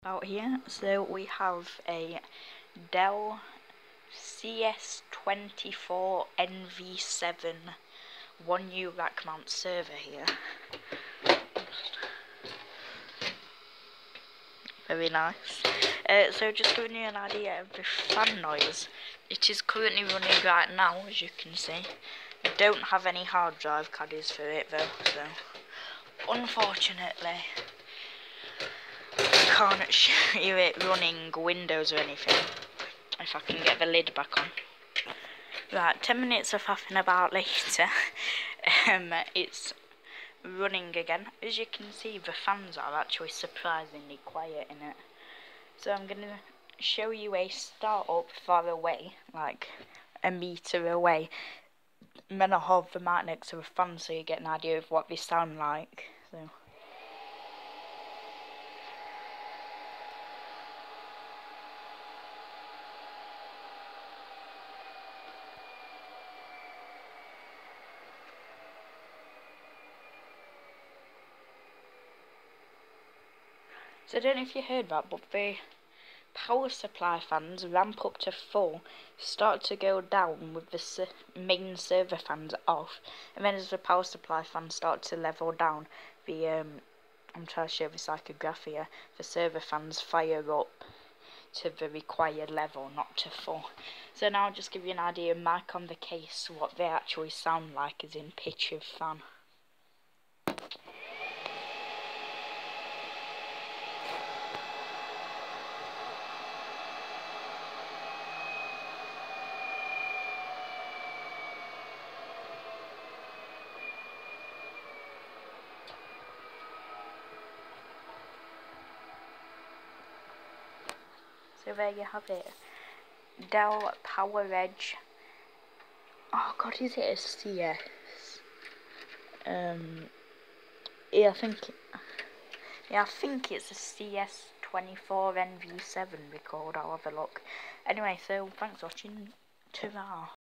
Out here, so we have a Dell cs24 nv7 1U rack mount server here. Very nice. So just giving you an idea of the fan noise. It is currently running right now, as you can see. I don't have any hard drive caddies for it though, so unfortunately I can't show you it running Windows or anything. If I can get the lid back on. Right, 10 minutes of faffing about later. It's running again. As you can see, the fans are actually surprisingly quiet in it. So I'm going to show you a startup far away, like a meter away. And then I'll hold the mic next to the fan so you get an idea of what they sound like. So I don't know if you heard that, but the power supply fans ramp up to full, start to go down with the main server fans off, and then as the power supply fans start to level down, I'm trying to show this like a graph here, the server fans fire up to the required level, not to full. So now I'll just give you an idea, mic on the case, what they actually sound like as in pitch of fan. So there you have it. Dell poweredge. Oh god, is it a CS? Yeah, I think it's a cs24 nv7 record. I'll have a look. Anyway, so thanks for watching. Ta-ra.